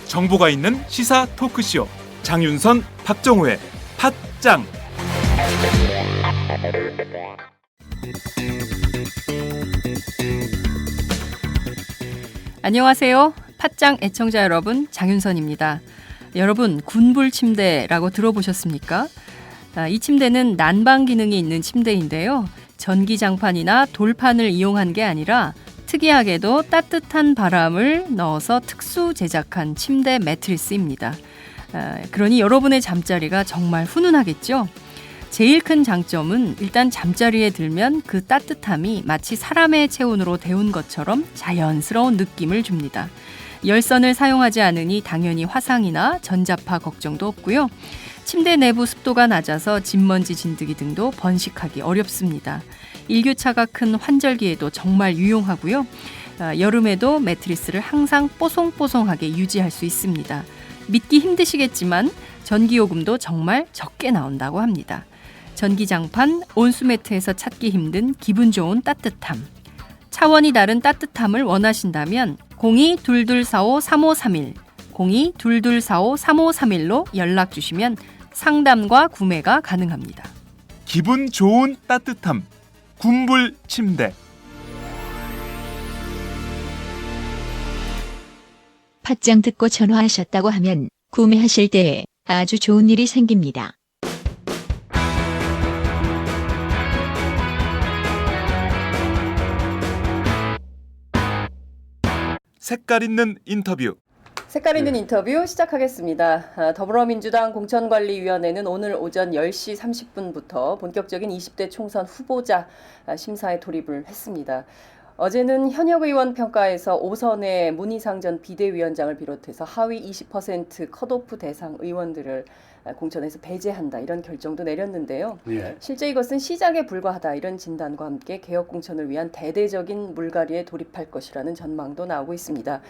정보가 있는 시사 토크쇼 장윤선, 박정호의 팟짱. 안녕하세요. 팟짱 애청자 여러분, 장윤선입니다. 여러분, 군불 침대라고 들어보셨습니까? 이 침대는 난방 기능이 있는 침대인데요. 전기장판이나 돌판을 이용한 게 아니라 특이하게도 따뜻한 바람을 넣어서 특수 제작한 침대 매트리스입니다. 그러니 여러분의 잠자리가 정말 훈훈하겠죠? 제일 큰 장점은 일단 잠자리에 들면 그 따뜻함이 마치 사람의 체온으로 데운 것처럼 자연스러운 느낌을 줍니다. 열선을 사용하지 않으니 당연히 화상이나 전자파 걱정도 없고요. 침대 내부 습도가 낮아서 진먼지 진드기 등도 번식하기 어렵습니다. 일교차가 큰 환절기에도 정말 유용하고요. 여름에도 매트리스를 항상 뽀송뽀송하게 유지할 수 있습니다. 믿기 힘드시겠지만 전기요금도 정말 적게 나온다고 합니다. 전기장판, 온수매트에서 찾기 힘든 기분 좋은 따뜻함. 차원이 다른 따뜻함을 원하신다면 02-2245-3531, 02-2245-3531로 연락 주시면 상담과 구매가 가능합니다. 기분 좋은 따뜻함, 군불 침대. 팟짱 듣고 전화하셨다고 하면 구매하실 때에 아주 좋은 일이 생깁니다. 색깔 있는 인터뷰. 색깔 있는 인터뷰 시작하겠습니다. 더불어민주당 공천관리위원회는 오늘 오전 10시 30분부터 본격적인 20대 총선 후보자 심사에 돌입을 했습니다. 어제는 현역 의원 평가에서 5선의 문희상 전 비대위원장을 비롯해서 하위 20% 컷오프 대상 의원들을 공천에서 배제한다, 이런 결정도 내렸는데요. 예. 실제 이것은 시작에 불과하다, 이런 진단과 함께 개혁 공천을 위한 대대적인 물갈이에 돌입할 것이라는 전망도 나오고 있습니다.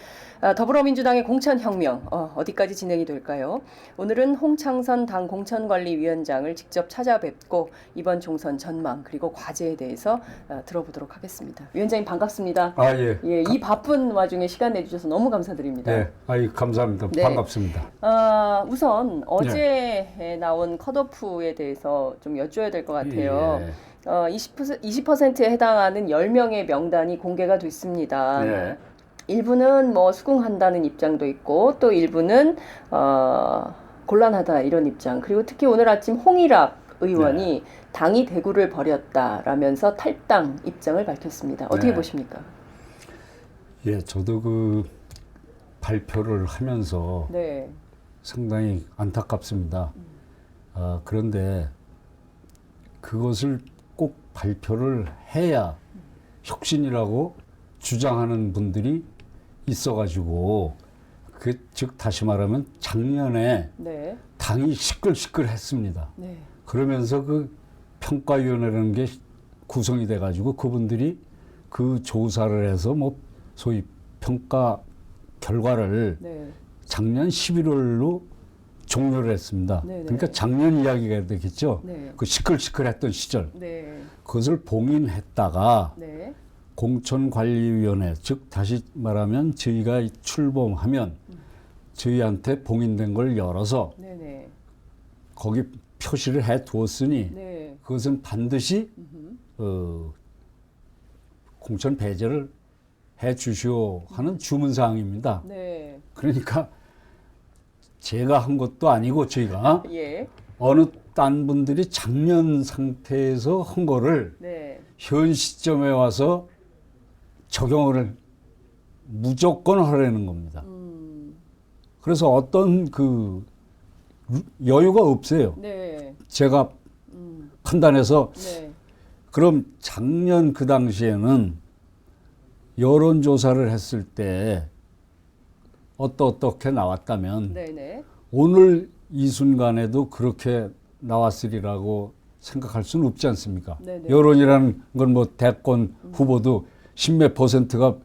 더불어민주당의 공천혁명 어디까지 진행이 될까요? 오늘은 홍창선 당 공천관리위원장을 직접 찾아뵙고 이번 총선 전망 그리고 과제에 대해서 들어보도록 하겠습니다. 위원장님 반갑습니다. 예. 예, 이 바쁜 와중에 시간 내주셔서 너무 감사드립니다. 네. 감사합니다. 네. 반갑습니다. 우선 어제 나온 컷오프에 대해서 좀 여쭤야 될 것 같아요. 예. 20%에 해당하는 10명의 명단이 공개가 됐습니다. 예. 일부는 뭐 수긍한다는 입장도 있고 또 일부는 곤란하다, 이런 입장. 그리고 특히 오늘 아침 홍일학 의원이 당이 대구를 벌였다라면서 탈당 입장을 밝혔습니다. 어떻게 보십니까? 예, 저도 그 발표를 하면서 네. 상당히 안타깝습니다. 그런데 그것을 꼭 발표를 해야 혁신이라고 주장하는 분들이 있어가지고, 즉 다시 말하면 작년에 네. 당이 시끌시끌했습니다. 네. 그러면서 그 평가위원회라는 게 구성이 돼가지고 그분들이 그 조사를 해서 뭐 소위 평가 결과를 네. 작년 11월로 종료를 했습니다. 네네. 그러니까 작년 이야기가 되겠죠. 네. 그 시끌시끌했던 시절. 네. 그것을 봉인했다가 네. 공천관리위원회, 즉 다시 말하면 저희가 출범하면 저희한테 봉인된 걸 열어서 네네. 거기 표시를 해 두었으니 네. 그것은 반드시 공천 배제를 해 주시오 하는 주문사항입니다. 네. 그러니까 제가 한 것도 아니고 저희가 예. 어느 딴 분들이 작년 상태에서 한 거를 네. 현 시점에 와서 적용을 무조건 하려는 겁니다. 그래서 어떤 그 여유가 없어요. 네. 제가 판단해서 네. 그럼 작년 그 당시에는 여론조사를 했을 때 어떻게 나왔다면 네네. 오늘 이 순간에도 그렇게 나왔으리라고 생각할 수는 없지 않습니까? 네네. 여론이라는 건 뭐 대권 후보도 10몇 %가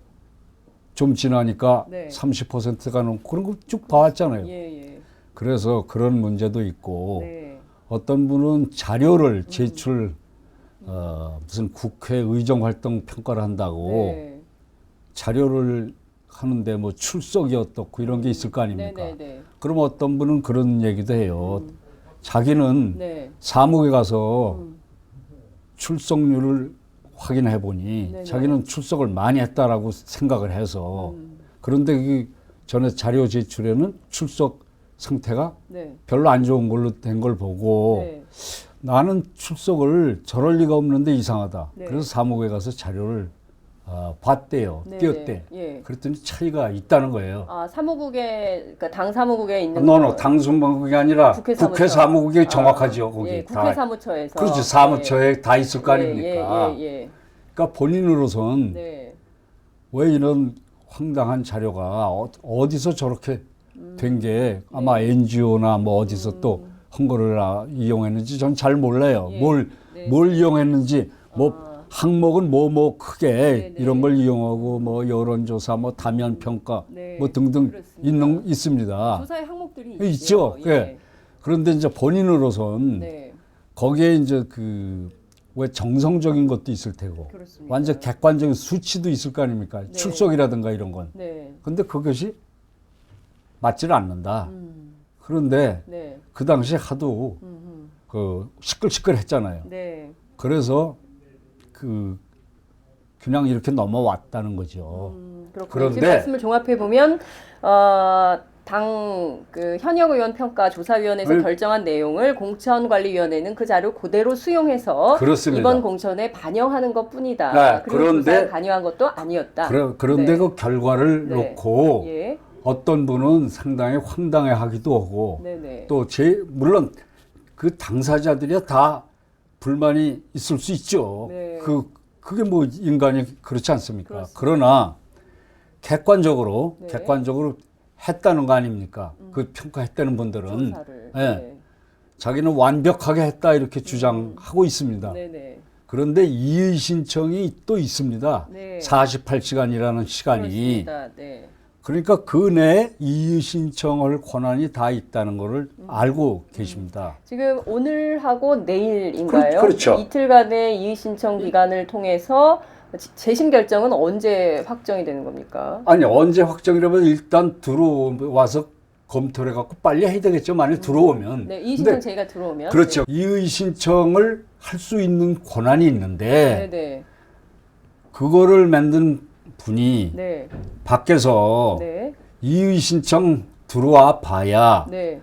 좀 지나니까 네. 30%가 넘고 그런 거 쭉 봐왔잖아요. 예, 예. 그래서 그런 문제도 있고 네. 어떤 분은 자료를 제출 무슨 국회 의정 활동 평가를 한다고 네. 자료를 하는데 뭐 출석이 어떻고 이런 게 있을 거 아닙니까? 네네네. 그럼 어떤 분은 그런 얘기도 해요. 자기는 네. 사무에 가서 출석률을 확인해 보니 네네. 자기는 출석을 많이 했다라고 생각을 해서 그런데 그 전에 자료 제출에는 출석 상태가 네. 별로 안 좋은 걸로 된 걸 보고 네. 나는 출석을 저럴 리가 없는데 이상하다. 네. 그래서 사무국에 가서 자료를 봤대요. 네네. 띄었대. 예. 그랬더니 차이가 있다는 거예요. 아, 사무국에, 그러니까 당 사무국에 있는 너는 거- 당수방국이 아니라 국회 국회 사무처. 사무국이 정확하죠. 거기 예, 국회 다. 사무처에서. 그렇죠. 사무처에 다 있을 거 아닙니까? 예. 그러니까 본인으로선 네. 왜 이런 황당한 자료가 어디서 저렇게 된 게 아마 NGO나 뭐 어디서 또 한 거를 이용했는지 전 잘 몰라요. 예. 뭘 이용했는지 뭐 항목은 뭐 크게 네. 이런 걸 이용하고 뭐 여론조사 뭐 다면 평가 네. 뭐 등등 그렇습니다. 있습니다. 조사의 항목들이 있죠. 있죠. 예. 그런데 이제 본인으로선 네. 거기에 이제 그 왜 정성적인 것도 있을 테고 그렇습니다. 완전 객관적인 수치도 있을 거 아닙니까? 네. 출석이라든가 이런 건. 네. 근데 그것이 맞지를 않는다. 그런데 네. 그 당시에 하도 그 시끌시끌했잖아요. 네. 그래서 그 그냥 이렇게 넘어왔다는 거죠. 그렇군요. 그런데- 지금 말씀을 종합해 보면 당 그 현역 의원 평가 조사위원회에서 을- 결정한 내용을 공천관리위원회는 그 자료 그대로 수용해서 그렇습니다. 이번 공천에 반영하는 것뿐이다. 네, 그리고 그런데- 조사에 관여한 것도 아니었다. 그런데 네. 그 결과를 네. 놓고 예. 어떤 분은 상당히 황당해하기도 하고 네네. 또 물론 그 당사자들이야 다 불만이 있을 수 있죠. 네. 그게 뭐 인간이 그렇지 않습니까? 그렇습니다. 그러나 객관적으로 네. 했다는 거 아닙니까? 그 평가했다는 분들은 조사를. 예. 자기는 완벽하게 했다 이렇게 주장하고 있습니다. 네네. 그런데 이의 신청이 또 있습니다. 네. 48시간이라는 시간이. 그렇습니다. 네. 그러니까 그 내에 이의 신청할 권한이 다 있다는 것을 알고 계십니다. 지금 오늘하고 내일인가요? 그렇죠. 이틀간의 이의 신청 기간을 통해서 재심 결정은 언제 확정이 되는 겁니까? 아니 언제 확정이라면 일단 들어와서 검토를 해갖고 빨리 해야 되겠죠. 만약 들어오면. 네, 이의 신청 근데 제의가 들어오면. 그렇죠. 이의 신청을 할 수 있는 권한이 있는데 네, 그거를 만든 분이 네, 밖에서 네, 이의 신청 들어와 봐야 네,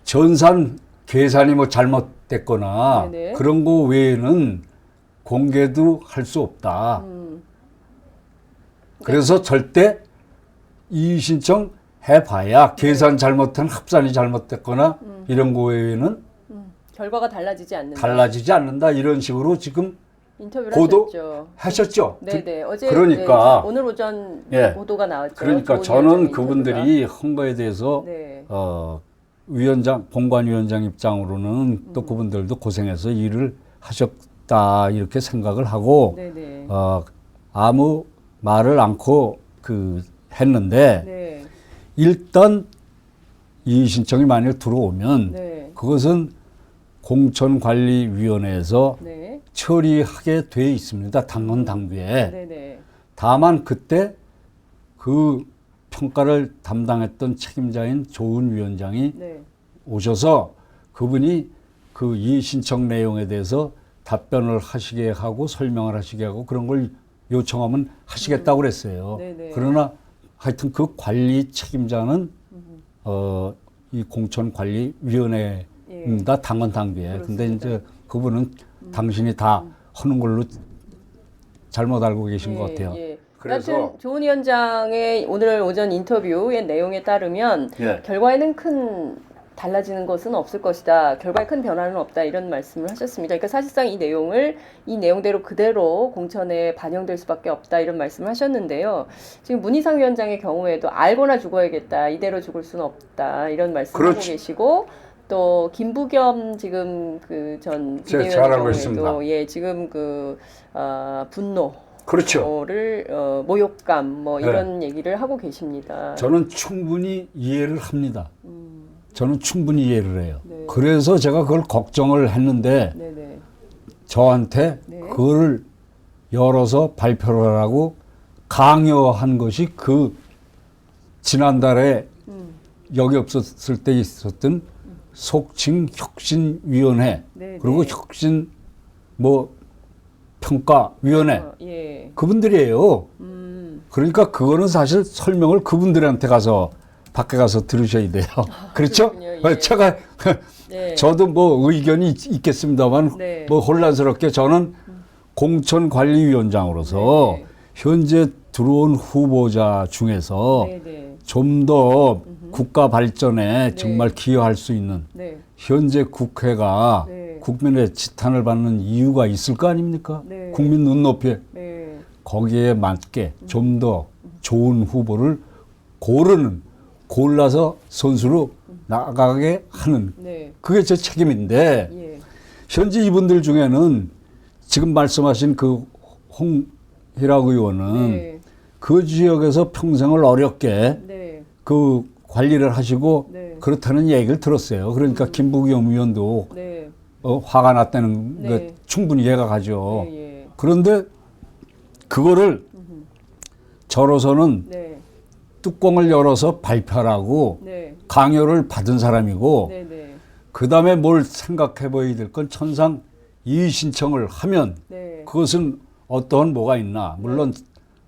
전산 계산이 뭐 잘못됐거나 네네. 그런 거 외에는 공개도 할 수 없다. 그래서 절대 이의 신청 해봐야 계산 잘못한 합산이 잘못됐거나 이런 거 외에는 결과가 달라지지 않는다. 달라지지 않는다. 이런 식으로 지금 인터뷰를 보도 하셨죠. 하셨죠. 네, 네. 어제 그러니까 네, 오늘 오전 예. 보도가 나왔죠. 그러니까 조은 저는 위원장의 그분들이 한 거에 대해서 인터뷰가. 네. 위원장 본관위원장 입장으로는 또 그분들도 고생해서 일을 하셨다 이렇게 생각을 하고 네, 네. 아무 말을 않고 했는데 네. 일단 이의 신청이 만약 들어오면 네. 그것은 공천관리위원회에서 네. 처리하게 돼 있습니다. 당헌 당규에. 네, 네. 다만 그때 그 평가를 담당했던 책임자인 조은 위원장이 네. 오셔서 그분이 그 이의 신청 내용에 대해서 답변을 하시게 하고 설명을 하시게 하고 그런 걸 요청하면 하시겠다고 그랬어요. 네네. 그러나 하여튼 그 관리 책임자는 이 공천관리위원회입니다. 당헌 당규에. 근데 그렇습니다. 이제 그분은 당신이 다 하는 걸로 잘못 알고 계신 것 같아요. 예. 그래서- 여하튼 조은 위원장의 오늘 오전 인터뷰의 내용에 따르면 예. 결과에는 큰 달라지는 것은 없을 것이다. 결과에 큰 변화는 없다. 이런 말씀을 하셨습니다. 그러니까 사실상 이 내용대로 그대로 공천에 반영될 수밖에 없다. 이런 말씀을 하셨는데요. 지금 문희상 위원장의 경우에도 알거나 죽어야겠다. 이대로 죽을 수는 없다. 이런 말씀을 하고 그렇지. 계시고 또 김부겸 지금 그 전 제가 비대위원의 잘 알고 경우에도 있습니다. 예, 지금 분노 그렇죠. 를 모욕감 뭐 네. 이런 얘기를 하고 계십니다. 저는 충분히 이해를 합니다. 저는 충분히 이해를 해요. 네. 그래서 제가 그걸 걱정을 했는데 네네. 저한테 네. 그걸 열어서 발표를 하라고 강요한 것이 그 지난달에 여기 없었을 때 있었던 속칭 혁신위원회 네, 그리고 네. 혁신 뭐 평가위원회 예. 그분들이에요. 그러니까 그거는 사실 설명을 그분들한테 가서 밖에 가서 들으셔야 돼요. 그렇죠? 그렇군요. 예. 제가 네. 저도 뭐 의견이 있겠습니다만 네. 뭐 혼란스럽게 저는 공천관리위원장으로서 네. 현재 들어온 후보자 중에서 네네. 좀 더 국가 발전에 정말 기여할 수 있는 네. 현재 국회가 네. 국민의 지탄을 받는 이유가 있을 거 아닙니까? 네. 국민 눈높이에 네. 거기에 맞게 좀 더 좋은 후보를 골라서 선수로 나가게 하는 네. 그게 제 책임인데 예. 현재 이분들 중에는 지금 말씀하신 그 홍희락 의원은 네. 그 지역에서 평생을 어렵게 네. 그 관리를 하시고 네. 그렇다는 얘기를 들었어요. 그러니까 김부겸 의원도 네. 화가 났다는 네. 게 충분히 이해가 가죠. 예, 예. 그런데 그거를 저로서는 네. 뚜껑을 열어서 발표하라고 네. 강요를 받은 사람이고 네. 네. 그 다음에 뭘 생각해 보여야 될 건 천상 이의 신청을 하면 네. 그것은 어떠한 뭐가 있나. 물론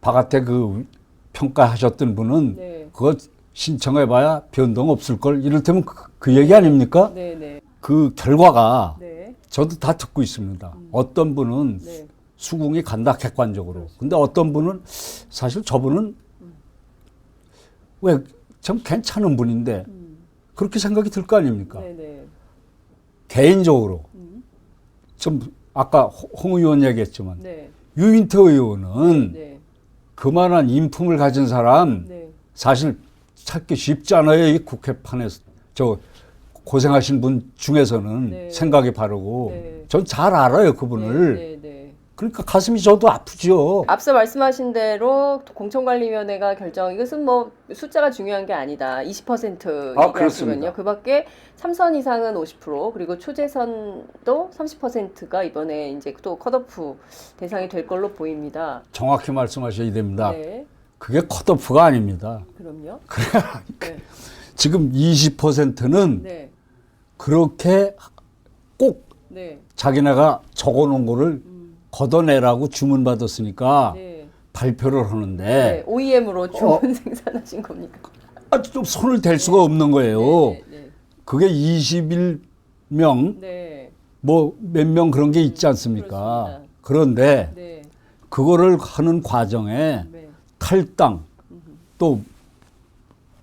바깥에 그 평가하셨던 분은 네. 그거 신청해봐야 변동 없을 걸 이를테면 그 얘기 아닙니까? 네. 네. 그 결과가 네. 저도 다 듣고 있습니다. 어떤 분은 네. 수긍이 간다 객관적으로. 근데 어떤 분은 사실 저분은 왜 참 괜찮은 분인데 그렇게 생각이 들 거 아닙니까? 네. 네. 개인적으로 좀 아까 홍 의원 얘기했지만 네. 유인태 의원은 네. 그만한 인품을 가진 사람 네. 사실 찾기 쉽지 않아요. 이 국회판에서 저 고생하신 분 중에서는 네. 생각이 바르고 네. 전 잘 알아요 그분을. 네. 네. 그러니까 가슴이 저도 아프죠. 앞서 말씀하신 대로 공천관리위원회가 결정 이것은 뭐 숫자가 중요한 게 아니다. 20% 아, 얘기하시거든요. 그렇습니다. 그밖에 3선 이상은 50% 그리고 초재선도 30%가 이번에 이제 또 컷오프 대상이 될 걸로 보입니다. 정확히 말씀하셔야 됩니다. 네, 그게 컷오프가 아닙니다. 그럼요. 네, 지금 20%는 네, 그렇게 꼭 네, 자기네가 적어놓은 거를 걷어내라고 주문받았으니까 네. 발표를 하는데 네, OEM으로 주문 생산하신 겁니까? 좀 손을 댈 수가 없는 거예요. 네, 네, 그게 21명 네, 뭐 몇 명 그런 게 있지 않습니까? 그렇습니다. 그런데 네, 그거를 하는 과정에 네, 탈당 또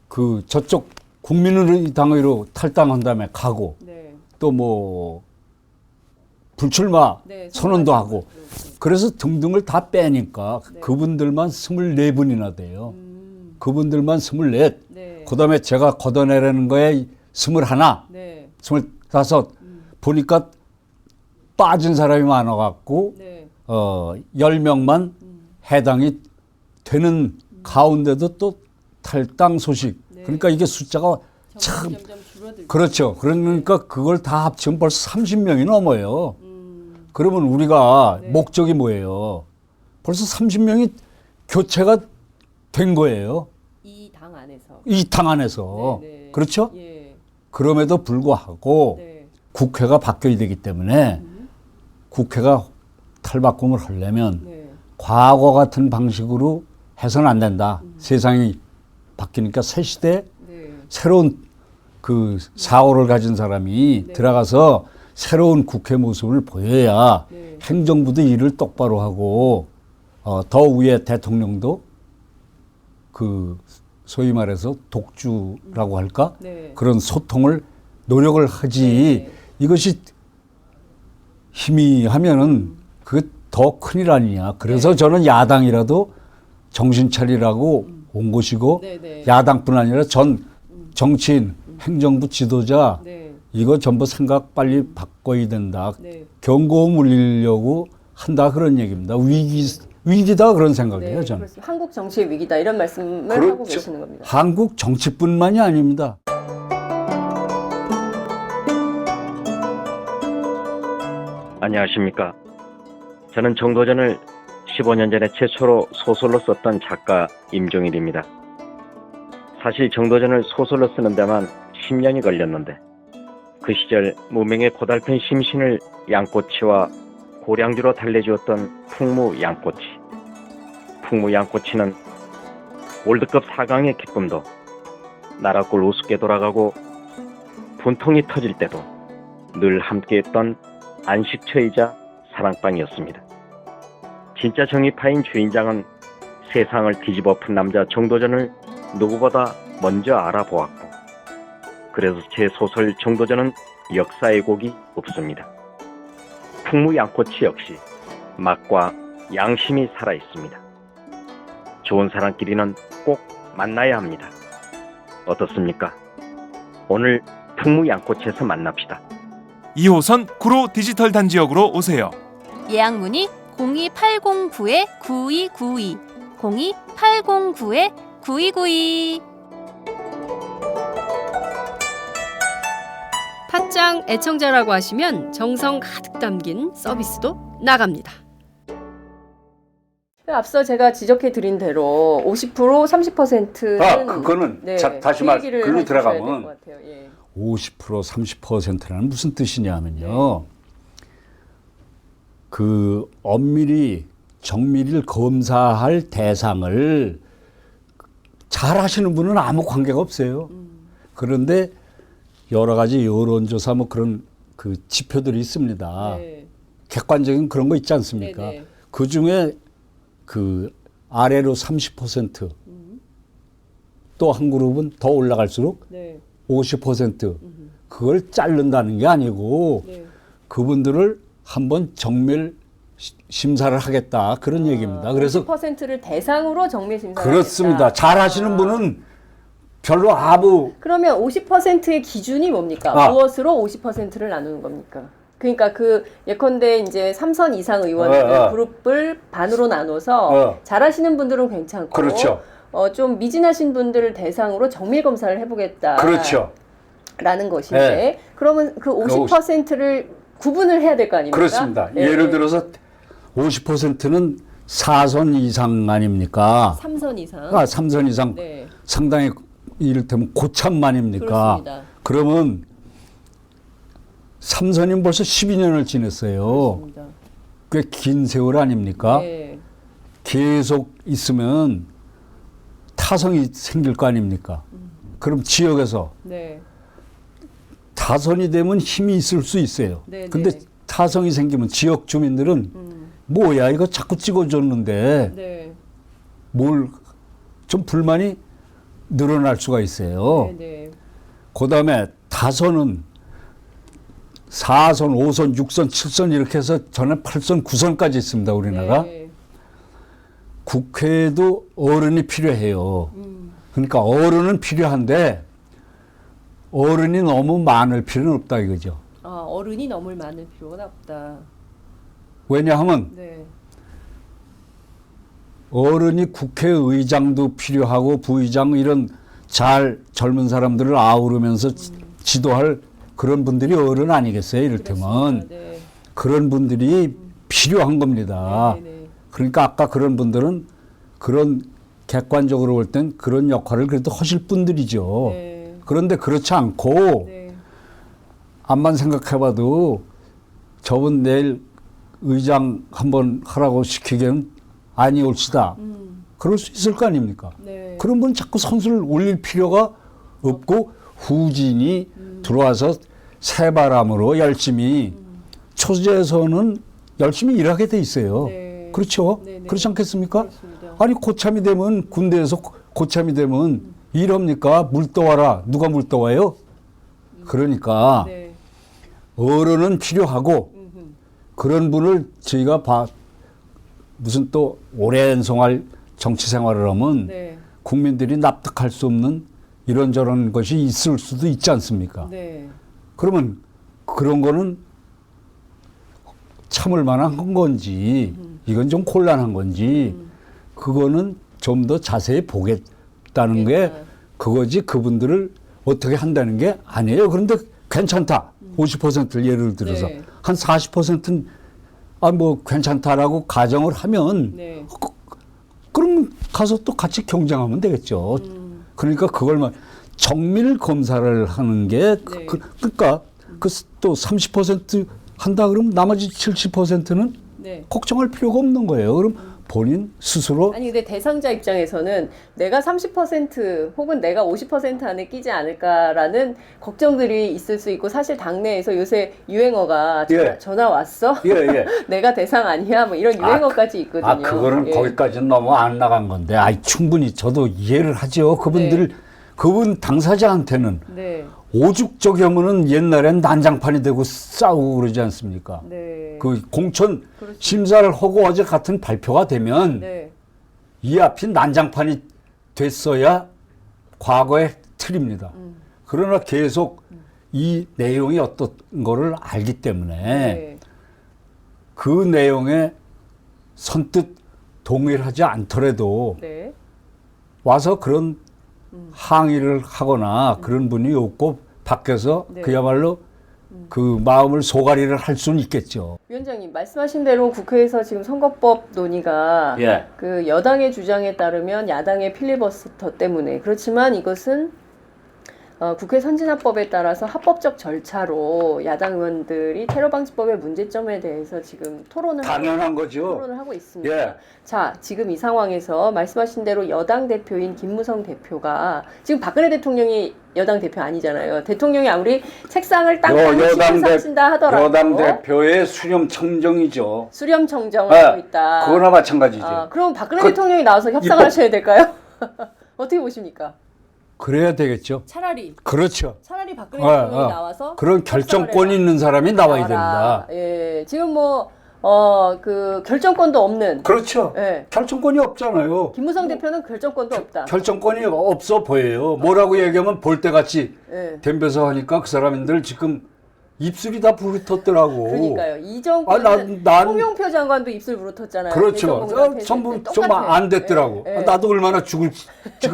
그 저쪽 국민의당으로 탈당한 다음에 가고 네, 또 뭐 불출마 네, 선언도 하고 그렇죠. 그래서 등등을 다 빼니까 네. 그분들만 24분이나 돼요. 그분들만 24. 네, 그 다음에 제가 걷어내라는 거에 21, 네, 25 보니까 빠진 사람이 많아갖고 네, 10명만 해당이 되는 가운데도 또 탈당 소식. 네. 그러니까 이게 숫자가 참 점점 줄어들고. 그렇죠. 그러니까 그걸 다 합치면 벌써 30명이 넘어요. 그러면 우리가 네. 목적이 뭐예요? 벌써 30명이 교체가 된 거예요. 이 당 안에서. 이 당 안에서. 네, 네. 그렇죠? 예. 그럼에도 불구하고 네. 국회가 바뀌어야 되기 때문에 국회가 탈바꿈을 하려면 네. 과거 같은 방식으로 해서는 안 된다. 세상이 바뀌니까 새 시대에 네. 새로운 그 사고를 가진 사람이 네. 들어가서 새로운 국회 모습을 보여야 네. 행정부도 일을 똑바로 하고 더 위에 대통령도 그 소위 말해서 독주라고 할까? 네. 그런 소통을 노력을 하지 네. 이것이 희미하면은 그게 더 큰일 아니냐. 그래서 네. 저는 야당이라도 정신 차리라고 온 것이고 네, 네. 야당뿐 아니라 전 정치인, 행정부 지도자 네. 이거 전부 생각 빨리 바꿔야 된다. 네. 경고 물리려고 한다 그런 얘기입니다. 위기다 그런 생각이에요. 네. 저는. 그렇습니다. 한국 정치의 위기다 이런 말씀을 하고 그렇죠. 계시는 겁니다. 한국 정치뿐만이 아닙니다. 안녕하십니까. 저는 정도전을 15년 전에 최초로 소설로 썼던 작가 임종일입니다. 사실 정도전을 소설로 쓰는 데만 10년이 걸렸는데 그 시절 무명의 고달픈 심신을 양꼬치와 고량주로 달래주었던 풍무 양꼬치. 풍무 양꼬치는 월드컵 4강의 기쁨도 나라골 우습게 돌아가고 분통이 터질 때도 늘 함께했던 안식처이자 사랑방이었습니다. 진짜 정의파인 주인장은 세상을 뒤집어 푼 남자 정도전을 누구보다 먼저 알아보았고, 그래서 제 소설 정도전은 역사의 곡이 없습니다. 풍무 양꼬치 역시 맛과 양심이 살아있습니다. 좋은 사람끼리는 꼭 만나야 합니다. 어떻습니까? 오늘 풍무 양꼬치에서 만납시다. 2호선 구로 디지털 단지역으로 오세요. 예약 문의 02809-9292 02809-9292. 팟짱 애청자라고 하시면 정성 가득 담긴 서비스도 나갑니다. 앞서 제가 지적해 드린 대로 50% 30%는 그거는 다시 말 글로 들어가면 50% 30%라는 무슨 뜻이냐면요. 그 엄밀히 정밀히 검사할 대상을 잘 하시는 분은 아무 관계가 없어요. 그런데 여러 가지 여론조사 뭐 그런 그 지표들이 있습니다. 네. 객관적인 그런 거 있지 않습니까? 네네. 그 중에 그 아래로 30%, 또 한 그룹은 더 올라갈수록 네. 50% 그걸 자른다는 게 아니고 네. 그분들을 한번 정밀 심사를 하겠다 그런 얘기입니다. 그래서 50%를 대상으로 정밀 심사를 그렇습니다. 하겠다. 잘 하시는 분은 별로 아무 그러면 50%의 기준이 뭡니까? 무엇으로 50%를 나누는 겁니까? 그러니까 그 예컨대 이제 3선 이상 의원들 그룹을 반으로 나눠서 잘하시는 분들은 괜찮고, 그렇죠. 좀 미진하신 분들을 대상으로 정밀 검사를 해보겠다. 그렇죠. 라는 것인데, 그러면 그 50%를 구분을 해야 될 거 아닙니까? 그렇습니다. 네. 예를 들어서 50%는 4선 이상 아닙니까? 3선 이상. 3선 이상 네. 상당히 이를테면 고참 아닙니까? 그렇습니다. 그러면 3선이면 벌써 12년을 지냈어요. 그렇습니다. 꽤 긴 세월 아닙니까? 네. 계속 있으면 타성이 생길 거 아닙니까? 그럼 지역에서 네. 타선이 되면 힘이 있을 수 있어요. 네, 근데 네. 타성이 생기면 지역 주민들은 뭐야 이거 자꾸 찍어줬는데 네. 뭘 좀 불만이 늘어날 수가 있어요. 네. 네. 그다음에 타선은 4선, 5선, 6선, 7선 이렇게 해서 전에 8선, 9선까지 있습니다. 우리나라. 네. 국회에도 어른이 필요해요. 그러니까 어른은 필요한데 어른이 너무 많을 필요는 없다 이거죠. 어른이 너무 많을 필요가 없다. 왜냐하면 네. 어른이 국회의장도 필요하고 부의장 이런 잘 젊은 사람들을 아우르면서 지도할 그런 분들이 어른 아니겠어요? 이를테면 네. 그런 분들이 필요한 겁니다. 네, 네. 그러니까 아까 그런 분들은 그런 객관적으로 볼 땐 그런 역할을 그래도 하실 분들이죠. 네. 그런데 그렇지 않고 네. 암만 생각해봐도 저분 내일 의장 한번 하라고 시키기에는 아니 올시다. 그럴 수 있을 거 아닙니까? 네. 그런 분 자꾸 선수를 올릴 필요가 없고 후진이 들어와서 새바람으로 열심히 초재에서는 열심히 일하게 돼 있어요. 네. 그렇죠? 네, 네. 그렇지 않겠습니까? 그렇습니다. 아니 고참이 되면 군대에서 고참이 되면 이럽니까? 물 떠와라. 누가 물 떠와요? 그러니까 네. 어른은 필요하고 그런 분을 저희가 무슨 또 오랜 생활 정치 생활을 하면 네. 국민들이 납득할 수 없는 이런저런 것이 있을 수도 있지 않습니까? 네. 그러면 그런 거는 참을 만한 건지 이건 좀 곤란한 건지 그거는 좀 더 자세히 보겠다는 게 그거지 그분들을 어떻게 한다는 게 아니에요. 그런데 괜찮다. 50%를 예를 들어서 네. 한 40%는 아 뭐 괜찮다라고 가정을 하면 네. 그럼 가서 또 같이 경쟁하면 되겠죠. 그러니까 그걸 막 정밀 검사를 하는 게 네. 그러니까 그 또 30% 한다 그러면 나머지 70%는 네. 걱정할 필요가 없는 거예요. 그럼 본인 스스로 아니 근데 대상자 입장에서는 내가 30% 혹은 내가 50% 안에 끼지 않을까라는 걱정들이 있을 수 있고 사실 당내에서 요새 유행어가 예. 전화 왔어? 예. 내가 대상 아니야? 뭐 이런 유행어까지 있거든요. 아, 그거는 예. 거기까지는 너무 안 나간 건데, 충분히 저도 이해를 하죠. 그분 당사자한테는 네. 오죽저기하면은 옛날엔 난장판이 되고 싸우고 그러지 않습니까? 네. 그 공천 그렇죠. 심사를 하고 어제 같은 발표가 되면 네. 이 앞이 난장판이 됐어야 과거의 틀입니다. 그러나 계속 이 내용이 어떤 거를 알기 때문에 네. 그 내용에 선뜻 동의를 하지 않더라도 네. 와서 그런 항의를 하거나 그런 분이 없고 밖에서 네. 그야말로 그 마음을 소가리를 할 수는 있겠죠. 위원장님 말씀하신 대로 국회에서 지금 선거법 논의가 예. 그 여당의 주장에 따르면 야당의 필리버스터 때문에 그렇지만 이것은 국회 선진화법에 따라서 합법적 절차로 야당 의원들이 테러방지법의 문제점에 대해서 지금 당연한 거죠. 토론을 하고 있습니다. 예. 자, 지금 이 상황에서 말씀하신 대로 여당 대표인 김무성 대표가 지금 박근혜 대통령이 여당 대표 아니잖아요. 대통령이 아무리 책상을 땅땅 치고 사신다 하더라도 여당 대표의 수렴 청정이죠. 수렴 청정을 하고 있다. 그거나 마찬가지죠. 그럼 박근혜 대통령이 나와서 협상을 하셔야 될까요? 어떻게 보십니까? 그래야 되겠죠. 차라리 그렇죠. 박근혜 대통령이 나와서 그런 결정권이 있는 사람이 나와야 됩니다. 예, 지금 그 결정권도 없는. 그렇죠. 예. 결정권이 없잖아요. 김무성 대표는 결정권도 없다. 결정권이 없어 보여요. 뭐라고 얘기하면 볼때같이 예. 덤벼서 하니까 그 사람들 지금 입술이 다 부르텄더라고. 그러니까요. 이 정권은 난 홍영표 장관도 입술 부르텄잖아요. 그렇죠. 전부 좀 안 됐더라고. 예, 예. 나도 얼마나 지금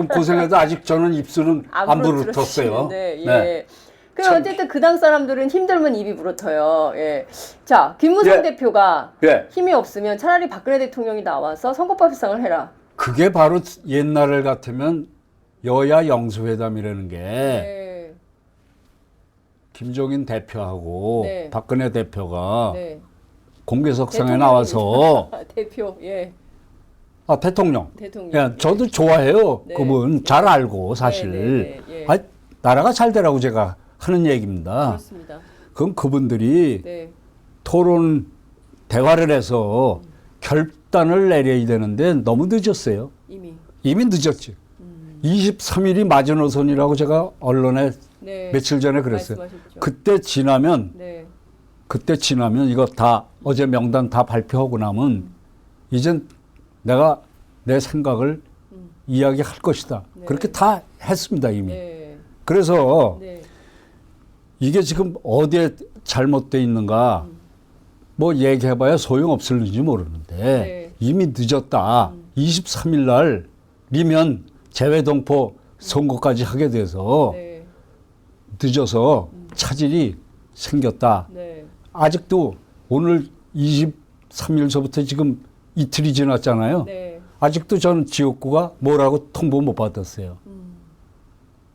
고생해도 아직 저는 입술은 안 부르텄어요. 예. 네. 그 참. 어쨌든 그 당 사람들은 힘들면 입이 부르터요. 예. 자, 김무성 예. 대표가 예. 힘이 없으면 차라리 박근혜 대통령이 나와서 선거법 협상을 해라. 그게 바로 옛날 같으면 여야 영수회담이라는 게 네. 김종인 대표하고 네. 박근혜 대표가 네. 공개석상에 대통령입니다. 나와서 대표, 예. 대통령. 대통령. 예, 저도 좋아해요. 네. 그분 잘 알고 사실. 네, 네, 네, 예. 나라가 잘 되라고 제가 하는 얘기입니다. 그렇습니다. 그럼 그분들이 네. 토론 대화를 해서 결단을 내려야 되는데 너무 늦었어요. 이미 늦었지. 23일이 마지노선이라고 제가 언론에 네. 며칠 전에 그랬어요. 말씀하셨죠. 그때 지나면 이거 다 어제 명단 다 발표하고 나면 이젠 내가 내 생각을 이야기할 것이다. 네. 그렇게 다 했습니다 이미. 네. 그래서 네. 이게 지금 어디에 잘못돼 있는가 뭐 얘기해봐야 소용없을지 모르는데 네. 이미 늦었다. 23일 날이면 재외동포 선거까지 하게 돼서 네. 늦어서 차질이 생겼다. 네. 아직도 오늘 23일서부터 지금 이틀이 지났잖아요. 네. 아직도 저는 지역구가 뭐라고 통보 못 받았어요.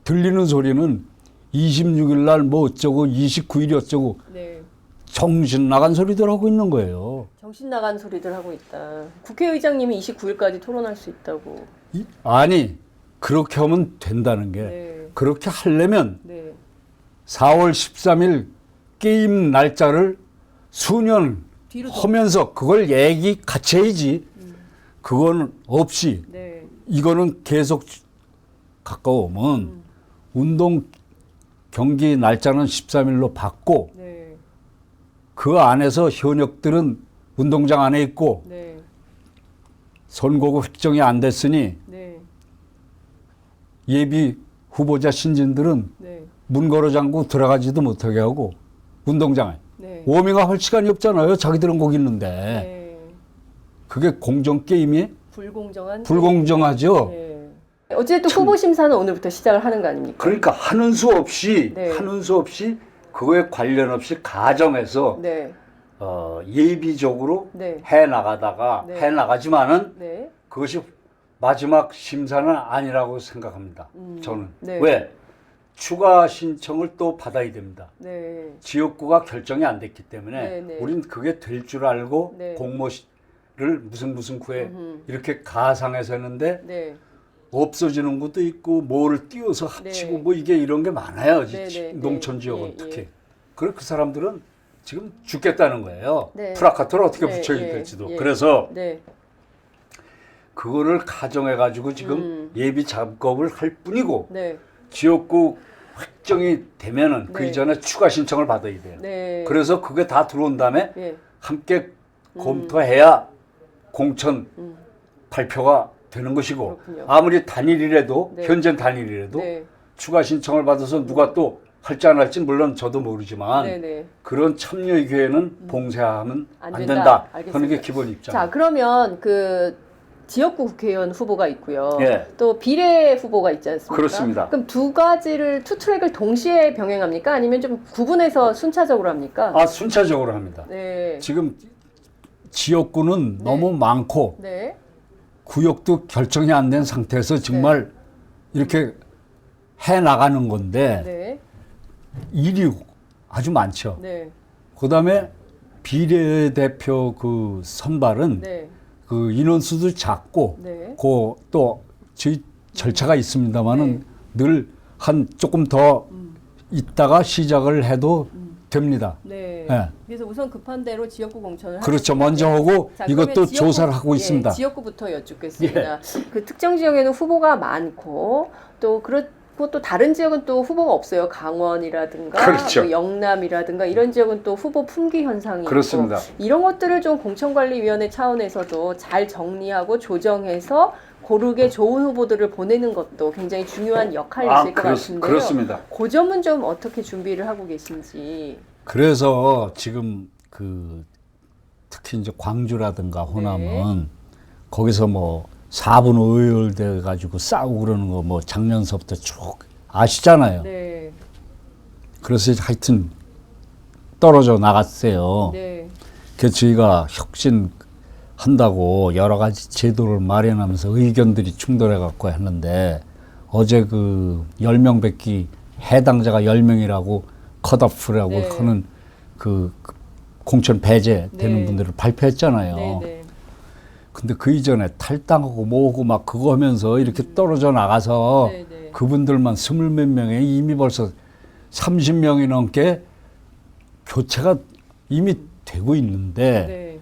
들리는 소리는 26일 날 뭐 어쩌고 29일이 어쩌고 네. 정신 나간 소리들 하고 있는 거예요. 정신 나간 소리들 하고 있다. 국회의장님이 29일까지 토론할 수 있다고. 아니 그렇게 하면 된다는 게 네. 그렇게 하려면 네. 4월 13일 게임 날짜를 수년 뒤로 하면서 그걸 얘기 같이 해야지. 그건 없이 네. 이거는 계속 가까우면 운동 경기 날짜는 13일로 받고 네. 그 안에서 현역들은 운동장 안에 있고 네. 선거구 획정이 안 됐으니 네. 예비 후보자 신진들은 네. 문 걸어 잠고 들어가지도 못하게 하고 운동장에 네. 워밍업 할 시간이 없잖아요. 자기들은 거기 있는데. 네. 그게 공정 게임이 불공정하죠. 네. 어쨌든 후보 심사는 오늘부터 시작을 하는 거 아닙니까? 그러니까 하는 수 없이 네. 하는 수 없이 그거에 관련 없이 가정에서 네. 예비적으로 네. 해 나가다가 네. 해 나가지만은 네. 그것이 마지막 심사는 아니라고 생각합니다. 저는. 네. 왜? 추가 신청을 또 받아야 됩니다. 네. 지역구가 결정이 안 됐기 때문에 네, 네. 우린 그게 될 줄 알고 네. 공모를 무슨 구에 음흠. 이렇게 가상해서 했는데 네. 없어지는 것도 있고 뭐를 띄워서 합치고 네. 뭐 이게 이런 게 많아요. 네, 네, 농촌 네. 지역은 예, 특히. 예. 그리고 그 사람들은 지금 죽겠다는 거예요. 네. 프라카토를 어떻게 네, 붙여야 예, 될지도. 예. 그래서 네. 그거를 가정해 가지고 지금 예비 작업을 할 뿐이고 네. 지역구 확정이 되면은 그 네. 이전에 추가 신청을 받아야 돼요. 네. 그래서 그게 다 들어온 다음에 예. 함께 검토해야 공천 발표가 되는 것이고 그렇군요. 아무리 단일이라도 네. 현재 단일이라도 네. 추가 신청을 받아서 누가 또 할지 안 할지 물론 저도 모르지만 네, 네. 그런 참여의 기회는 봉쇄하면 안 안 된다. 된다 알겠습니다. 하는 게 기본 입장. 자, 그러면 그 지역구 국회의원 후보가 있고요. 예. 또 비례 후보가 있지 않습니까? 그렇습니다. 그럼 두 가지를 투 트랙을 동시에 병행합니까? 아니면 좀 구분해서 순차적으로 합니까? 아 순차적으로 합니다. 네. 지금 지역구는 너무 많고 네. 구역도 결정이 안 된 상태에서 정말 이렇게 해 나가는 건데 네. 일이 아주 많죠. 네. 그다음에 비례대표 그 선발은 네. 그 인원수도 작고 네. 또 저희 절차가 있습니다만은 늘 한 조금 더 있다가 시작을 해도 됩니다. 네. 예. 그래서 우선 급한 대로 지역구 공천을 그렇죠. 하겠습니다. 먼저 하고 자, 이것도 그러면 지역구- 조사를 하고 예, 있습니다. 지역구부터 여쭙겠습니다. 그 특정 지역에는 후보가 많고 또 그렇고 또 다른 지역은 또 후보가 없어요. 강원이라든가 그렇죠. 뭐 영남이라든가 이런 지역은 또 후보 품귀 현상이 그렇습니다. 있고 이런 것들을 좀 공천관리위원회 차원에서도 잘 정리하고 조정해서 고르게 좋은 후보들을 보내는 것도 굉장히 중요한 역할이 있을 것 같은데요. 그렇습니다. 그 점은 좀 어떻게 준비를 하고 계신지. 그래서 지금 그 특히 이제 광주라든가 호남은 네. 거기서 뭐 4분 5일 돼 가지고 싸우고 그러는 거 뭐 작년서부터 쭉 아시잖아요. 네. 그래서 하여튼 떨어져 나갔어요. 네. 그래서 저희가 혁신한다고 여러 가지 제도를 마련하면서 의견들이 충돌해 갖고 했는데 어제 그 10명 뵙기 해당자가 10명이라고 컷오프라고 네. 하는 그 공천 배제되는 네. 분들을 발표했잖아요. 네. 네. 근데 그 이전에 탈당하고 뭐하고 막 그거 하면서 이렇게 떨어져 나가서 네, 네. 그분들만 20몇 명에 이미 벌써 30명이 넘게 교체가 이미 되고 있는데 네.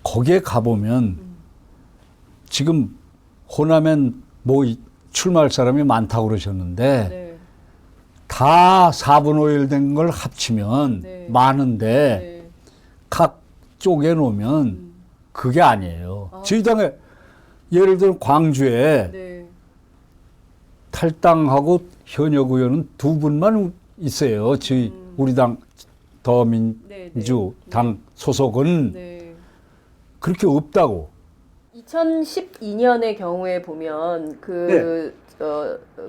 거기에 가보면 지금 호남엔 뭐 출마할 사람이 많다고 그러셨는데 네. 다 4분 5일 된 걸 합치면 네. 많은데 네. 각 쪼개 놓으면 그게 아니에요. 저희 당에 예를 들어 광주에 네. 탈당하고 현역 의원은 2분만 있어요. 저희 우리 당 더민주 네, 당 소속은 네. 그렇게 없다고. 2012년의 경우에 보면 네.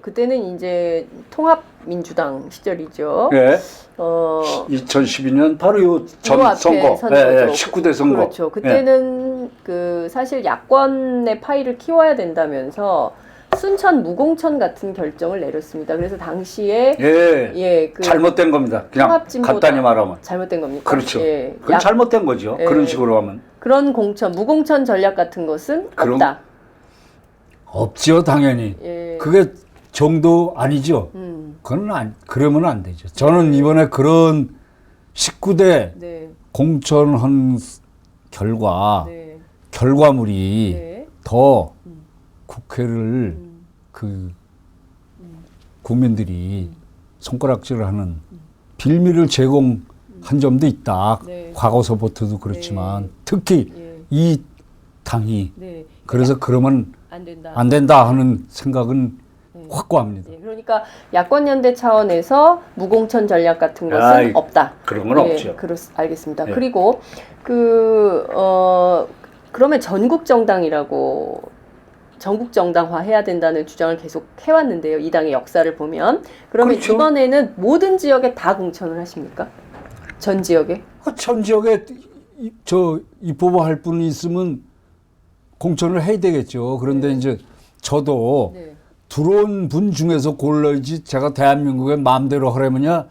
그때는 이제 통합민주당 시절이죠. 예. 2012년 바로 요 요 전 앞에 선거, 선거죠. 19대 선거. 그렇죠. 그때는 그 사실 야권의 파이를 키워야 된다면서 순천 무공천 같은 결정을 내렸습니다. 그래서 당시에 예. 그 잘못된 겁니다. 그냥 통합진보다 간단히 말하면. 잘못된 겁니까? 그렇죠. 예. 그건 잘못된 거죠. 예. 그런 식으로 하면. 그런 공천, 무공천 전략 같은 것은 그럼- 없다. 없지요, 당연히. 예. 그게 정도 아니죠. 그건 그러면 안 되죠. 저는 이번에 그런 19대 네. 공천한 결과, 네. 결과물이 네. 더 국회를 그 국민들이 손가락질을 하는 빌미를 제공한 점도 있다. 네. 과거서부터도 그렇지만 네. 특히 예. 이 당이 네. 그래서 그러면 안 된다. 안 된다 하는 생각은 확고합니다. 예, 그러니까 야권 연대 차원에서 무공천 전략 같은 것은 아이, 없다. 그런 건 예, 없죠. 알겠습니다. 예. 그리고 그러면 전국 정당이라고 전국 정당화 해야 된다는 주장을 계속 해왔는데요. 이 당의 역사를 보면. 그러면 그렇죠. 이번에는 모든 지역에 다 공천을 하십니까? 전 지역에? 전 지역에 입후보할 분이 있으면 공천을 해야 되겠죠. 그런데 이제 저도 네. 들어온 분 중에서 골라야지 제가 대한민국에 마음대로 하려면야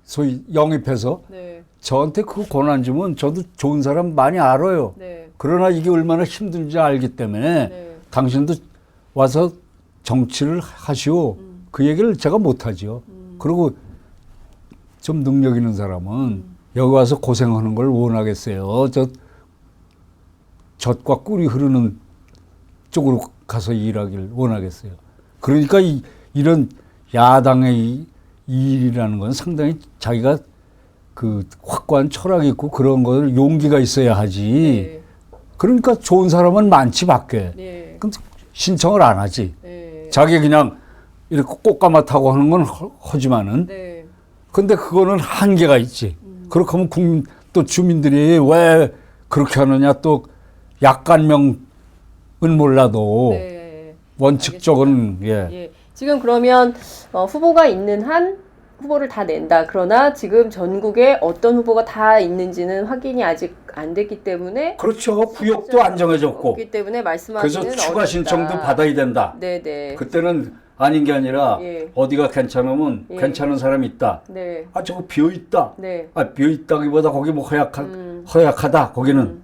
소위 영입해서 네. 저한테 그 권한 주면 저도 좋은 사람 많이 알아요. 네. 그러나 이게 얼마나 힘든지 알기 때문에 네. 당신도 와서 정치를 하시오. 그 얘기를 제가 못하죠. 그리고 좀 능력 있는 사람은 여기 와서 고생하는 걸 원하겠어요. 젖과 꿀이 흐르는 쪽으로 가서 일하길 원하겠어요. 그러니까 이런 야당의 일이라는 건 상당히 자기가 그 확고한 철학이 있고 그런 걸 용기가 있어야 하지. 네. 그러니까 좋은 사람은 많지 밖에. 네. 근데 신청을 안 하지. 네. 자기 그냥 이렇게 꽃가마 타고 하는 건 하지만은. 네. 근데 그거는 한계가 있지. 그렇게 하면 또 주민들이 왜 그렇게 하느냐 또 약간명은 몰라도 네. 원칙적은 예. 예. 지금 그러면 후보가 있는 한 후보를 다 낸다. 그러나 지금 전국에 어떤 후보가 다 있는지는 확인이 아직 안 됐기 때문에 그렇죠. 구역도 안 정해졌고. 없기 때문에 말씀하기는 그래서 추가 어렵다. 신청도 받아야 된다. 네네. 그때는 아닌 게 아니라 예. 어디가 괜찮으면 예. 괜찮은 사람이 있다. 네. 아 저거 비어 있다. 네. 아 비어 있다기보다 거기 뭐 허약하다. 거기는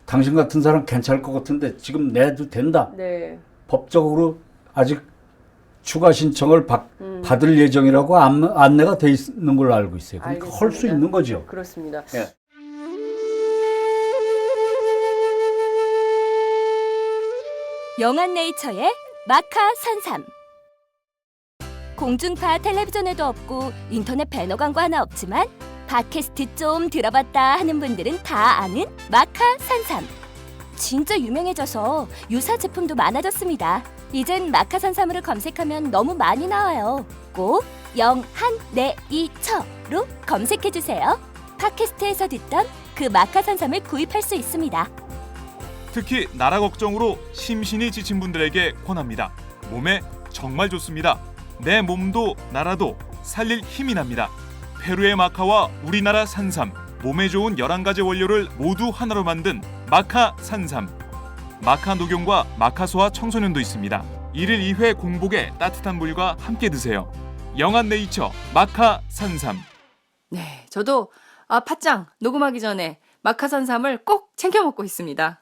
당신 같은 사람 괜찮을 것 같은데 지금 내도 된다. 네. 법적으로 아직 추가 신청을 받을 예정이라고 안내가 돼 있는 걸로 알고 있어요. 그러니까 할 수 알겠습니다. 있는 거죠. 그렇습니다. 예. 영한네이처의 마카 산삼. 공중파 텔레비전에도 없고 인터넷 배너 광고 하나 없지만 팟캐스트 좀 들어봤다 하는 분들은 다 아는 마카 산삼. 진짜 유명해져서 유사 제품도 많아졌습니다. 이젠 마카 산삼을 검색하면 너무 많이 나와요. 꼭 영한네이처로 검색해주세요. 팟캐스트에서 듣던 그 마카 산삼을 구입할 수 있습니다. 특히 나라 걱정으로 심신이 지친 분들에게 권합니다. 몸에 정말 좋습니다. 내 몸도 나라도 살릴 힘이 납니다. 페루의 마카와 우리나라 산삼, 몸에 좋은 11가지 원료를 모두 하나로 만든 마카 산삼. 마카 녹용과 마카 소화 청소년도 있습니다. 1일 2회 공복에 따뜻한 물과 함께 드세요. 영한네이처 마카 산삼. 네, 저도 팥짱 녹음하기 전에 마카산삼을 꼭 챙겨 먹고 있습니다.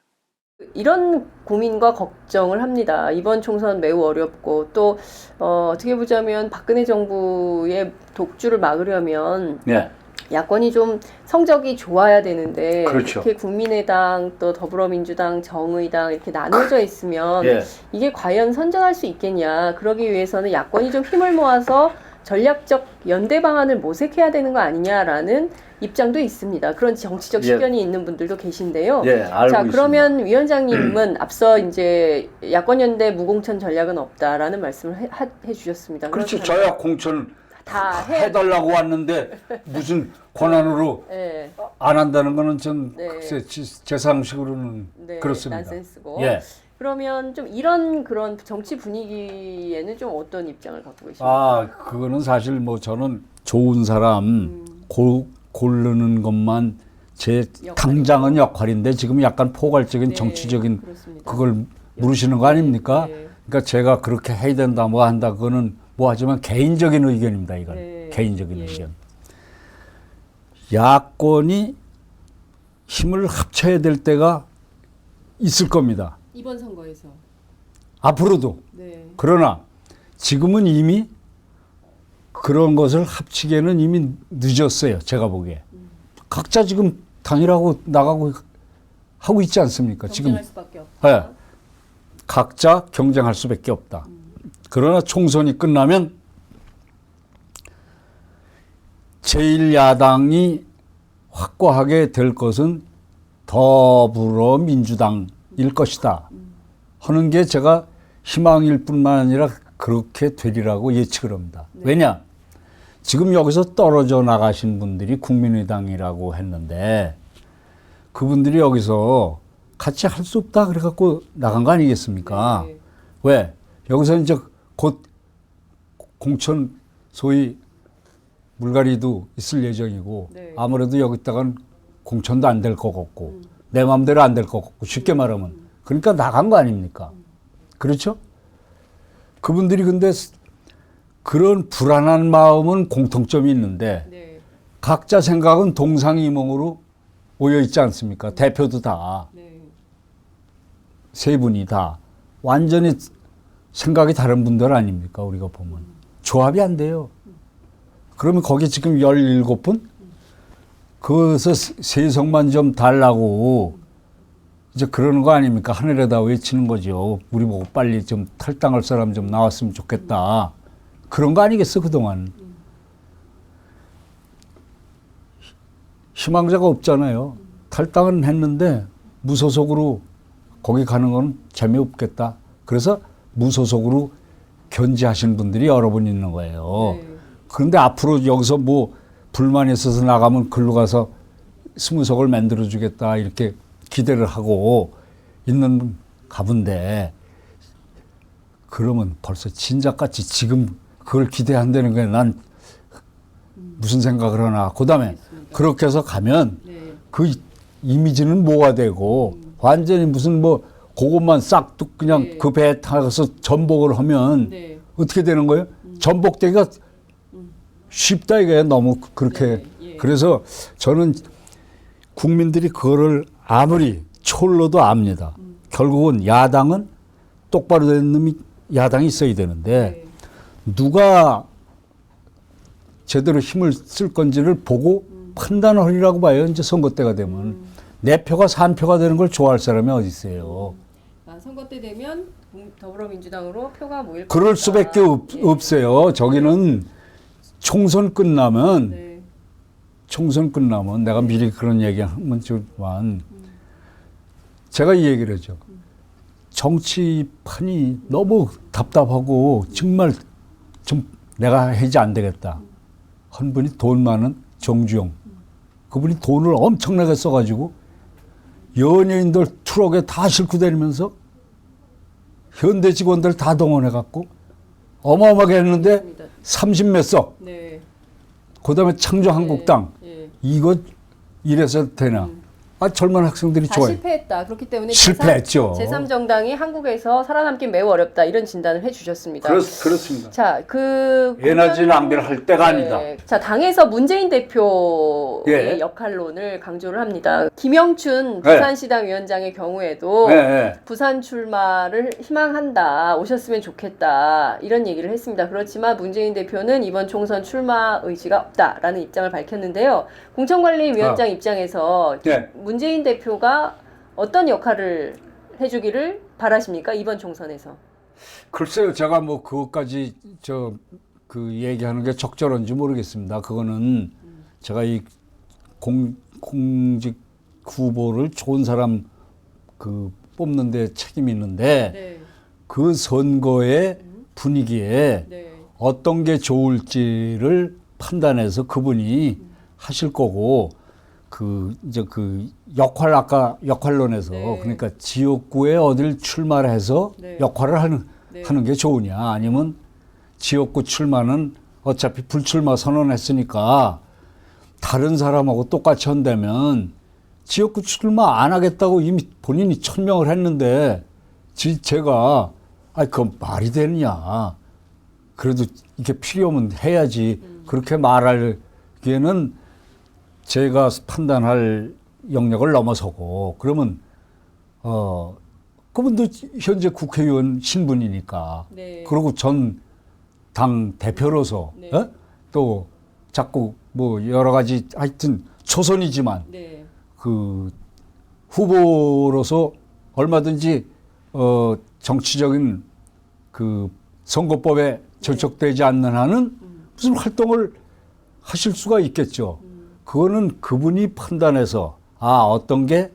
이런 고민과 걱정을 합니다. 이번 총선 매우 어렵고 또 어떻게 보자면 박근혜 정부의 독주를 막으려면 네. 야권이 좀 성적이 좋아야 되는데 그렇죠. 이렇게 국민의당 또 더불어민주당 정의당 이렇게 나눠져 있으면 예. 이게 과연 선전할 수 있겠냐. 그러기 위해서는 야권이 좀 힘을 모아서 전략적 연대 방안을 모색해야 되는 거 아니냐라는 입장도 있습니다. 그런 정치적 예. 식견이 있는 분들도 계신데요. 예, 알고 자, 있습니다. 그러면 위원장님은 앞서 이제 야권연대 무공천 전략은 없다라는 말씀을 해주셨습니다. 그렇죠. 그런 저야 공천 다 해달라고 왔는데 무슨 권한으로 네, 안 한다는 거는 전 네. 글쎄 제 상식으로는 네, 그렇습니다. 난센스고. 예. 그러면 좀 이런 그런 정치 분위기에는 좀 어떤 입장을 갖고 계십니까? 아, 그거는 사실 뭐 저는 좋은 사람 고르는 것만 제 당장은 역할인데 지금 약간 포괄적인 네, 정치적인 그렇습니다. 그걸 물으시는 거 아닙니까? 네. 그러니까 제가 그렇게 해야 된다 뭐 한다 그거는 뭐 하지만 개인적인 의견입니다. 이건 네. 개인적인 예. 의견. 야권이 힘을 합쳐야 될 때가 있을 겁니다. 이번 선거에서. 앞으로도. 네. 그러나 지금은 이미 그런 것을 합치기에는 이미 늦었어요. 제가 보기에. 각자 지금 단일하고 나가고 하고 있지 않습니까? 지금 경쟁할 수밖에 없다. 네. 각자 경쟁할 수밖에 없다. 그러나 총선이 끝나면 제1야당이 확고하게 될 것은 더불어민주당일 것이다 하는 게 제가 희망일 뿐만 아니라 그렇게 되리라고 예측을 합니다. 네. 왜냐? 지금 여기서 떨어져 나가신 분들이 국민의당이라고 했는데 그분들이 여기서 같이 할 수 없다 그래갖고 나간 거 아니겠습니까? 네. 왜? 여기서 이제 곧 공천 소위 물갈이도 있을 예정이고 네. 아무래도 여기다가는 공천도 안 될 것 같고 내 마음대로 안 될 것 같고 쉽게 말하면 그러니까 나간 거 아닙니까? 그렇죠? 그분들이 근데 그런 불안한 마음은 공통점이 있는데 네. 각자 생각은 동상이몽으로 모여 있지 않습니까? 대표도 다 세 네. 분이 다 완전히 생각이 다른 분들 아닙니까? 우리가 보면 조합이 안 돼요. 그러면 거기 지금 17분? 그래서 세석만 좀 달라고 이제 그러는 거 아닙니까? 하늘에다 외치는 거죠. 우리 보고 빨리 좀 탈당할 사람 좀 나왔으면 좋겠다. 그런 거 아니겠어, 그동안. 희망자가 없잖아요. 탈당은 했는데 무소속으로 거기 가는 건 재미없겠다. 그래서 무소속으로 견지하시는 분들이 여러 분 있는 거예요. 네. 그런데 앞으로 여기서 뭐 불만이 있어서 나가면 글로 가서 20석을 만들어 주겠다 이렇게 기대를 하고 있는 가본데 그러면 벌써 진작같이 지금 그걸 기대한다는 게 난 무슨 생각을 하나. 그다음에 그렇게 해서 가면 네. 그 이미지는 뭐가 되고 완전히 무슨 뭐 그것만 싹 둑 그냥 네. 그 배에 타서 전복을 하면 네. 어떻게 되는 거예요? 전복되기가 쉽다 이거예요. 너무 그렇게. 네, 예. 그래서 저는 국민들이 그거를 아무리 초로도 압니다. 결국은 야당은 똑바로 된 놈이 야당이 있어야 되는데 네. 누가 제대로 힘을 쓸 건지를 보고 판단하리라고 봐요. 이제 선거 때가 되면. 내 표가 산표가 되는 걸 좋아할 사람이 어디 있어요. 아, 선거 때 되면 더불어민주당으로 표가 모일 그럴 것이다. 수밖에 예. 없어요. 저기는 총선 끝나면 네. 총선 끝나면 내가 미리 그런 얘기하면 좋지만 제가 이 얘기를 하죠. 정치판이 너무 답답하고 정말 좀 내가 해지 안 되겠다. 한 분이 돈 많은 정주영. 그분이 돈을 엄청나게 써가지고 연예인들 트럭에 다 싣고 다니면서 현대 직원들 다 동원해갖고 어마어마하게 했는데 맞습니다. 30몇 석. 네. 그다음에 창조한국당. 예. 이거 이래서 되나? 아, 젊은 학생들이 다 좋아해. 실패했다. 그렇기 때문에 실패했죠. 제3정당이 한국에서 살아남기 매우 어렵다. 이런 진단을 해주셨습니다. 그렇습니다. 자, 그 에너지 낭비를 할 때가 아니다. 자, 당에서 문재인 대표의 예. 역할론을 강조를 합니다. 김영춘 네. 부산시당 위원장의 경우에도 네. 부산 출마를 희망한다. 오셨으면 좋겠다. 이런 얘기를 했습니다. 그렇지만 문재인 대표는 이번 총선 출마 의지가 없다라는 입장을 밝혔는데요. 공천관리위원장 입장에서 네. 문재인 대표가 어떤 역할을 해주기를 바라십니까? 이번 총선에서. 글쎄요, 제가 뭐 그것까지 그 얘기하는 게 적절한지 모르겠습니다. 그거는 제가 이 공직 후보를 좋은 사람 그 뽑는 데 책임이 있는데 네. 그 선거의 분위기에 네. 어떤 게 좋을지를 판단해서 그분이 하실 거고 그 이제 그 아까 역할론에서 네. 그러니까 지역구에 어딜 출마를 해서 네. 역할을 네. 하는 게 좋으냐 아니면 지역구 출마는 어차피 불출마 선언했으니까 다른 사람하고 똑같이 한다면 지역구 출마 안 하겠다고 이미 본인이 천명을 했는데 제가 그건 말이 되느냐. 그래도 이게 필요하면 해야지. 그렇게 말하기에는 제가 판단할 영역을 넘어서고 그러면 그분도 현재 국회의원 신분이니까 네. 그리고 전 당 대표로서 네. 또 자꾸 뭐 여러 가지 하여튼 초선이지만 네. 그 후보로서 얼마든지 정치적인 그 선거법에 절촉되지 않는 한은 무슨 활동을 하실 수가 있겠죠. 그거는 그분이 판단해서 어떤 게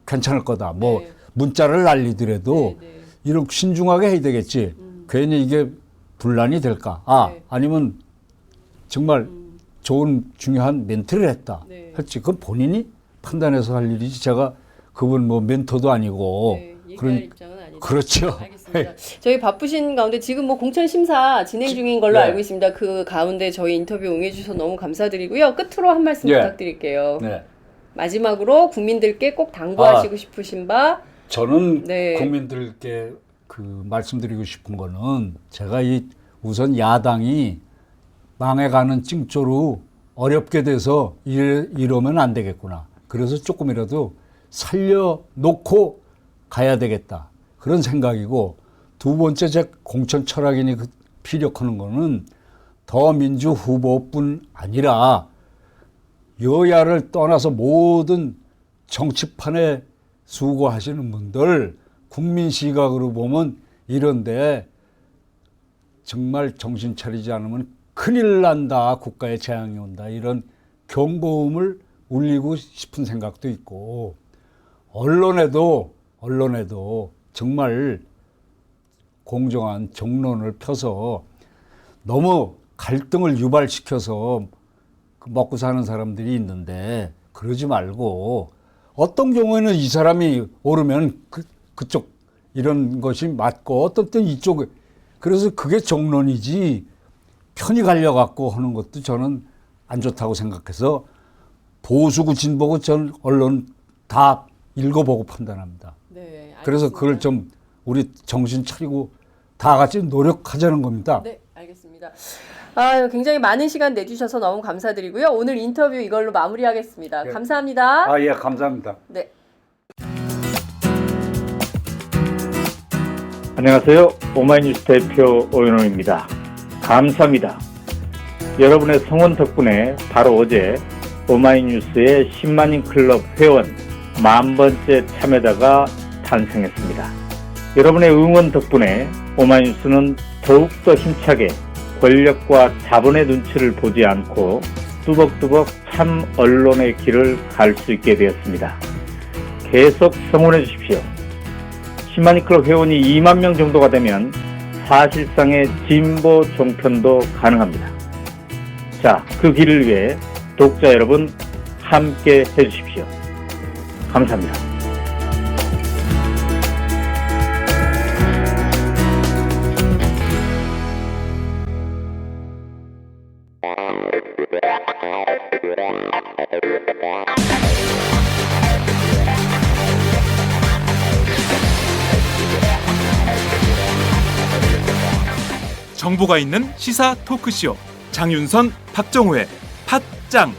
괜찮을 거다. 뭐 네. 문자를 날리더라도 네, 네. 이렇게 신중하게 해야 되겠지. 괜히 이게 분란이 될까? 네. 아니면 정말 좋은 중요한 멘트를 했다. 네. 할지 그건 본인이 판단해서 할 일이지. 제가 그분 뭐 멘토도 아니고 네. 얘기할 그런 입장은 아니고. 그렇죠. 알겠습니다. 저희 바쁘신 가운데 지금 뭐 공천 심사 진행 중인 걸로 네. 알고 있습니다. 그 가운데 저희 인터뷰 응해주셔서 너무 감사드리고요. 끝으로 한 말씀 예. 부탁드릴게요. 네. 마지막으로 국민들께 꼭 당부하시고 싶으신 바. 저는 네. 국민들께 그 말씀드리고 싶은 거는 제가 우선 야당이 망해가는 찡조로 어렵게 돼서 이러면 안 되겠구나. 그래서 조금이라도 살려놓고 가야 되겠다. 그런 생각이고, 두 번째 제 공천 철학인이 피력하는 거는 더민주 후보뿐 아니라 여야를 떠나서 모든 정치판에 수고하시는 분들, 국민 시각으로 보면 이런데 정말 정신 차리지 않으면 큰일 난다, 국가에 재앙이 온다, 이런 경고음을 울리고 싶은 생각도 있고, 언론에도 정말 공정한 정론을 펴서 너무 갈등을 유발시켜서 먹고 사는 사람들이 있는데, 그러지 말고 어떤 경우에는 이 사람이 오르면 그쪽 이런 것이 맞고, 어떤 때는 이쪽에, 그래서 그게 정론이지 편이 갈려갖고 하는 것도 저는 안 좋다고 생각해서 보수고 진보고 전 언론 다 읽어보고 판단합니다. 네, 알겠습니다. 그래서 그걸 좀 우리 정신 차리고 다 같이 노력하자는 겁니다. 네, 알겠습니다. 아, 굉장히 많은 시간 내주셔서 너무 감사드리고요. 오늘 인터뷰 이걸로 마무리하겠습니다. 네. 감사합니다. 예, 감사합니다. 네. 안녕하세요. 오마이뉴스 대표 오연호입니다. 감사합니다. 여러분의 성원 덕분에 바로 어제 오마이뉴스의 10만인 클럽 회원 10,000번째 참여자가 탄생했습니다. 여러분의 응원 덕분에 오마이뉴스는 더욱더 힘차게 권력과 자본의 눈치를 보지 않고 뚜벅뚜벅 참 언론의 길을 갈 수 있게 되었습니다. 계속 성원해 주십시오. 10만인 클럽 회원이 2만 명 정도가 되면 사실상의 진보 종편도 가능합니다. 자, 그 길을 위해 독자 여러분 함께 해주십시오. 감사합니다. 정보가 있는 시사 토크쇼 장윤선, 박정호의 팟짱.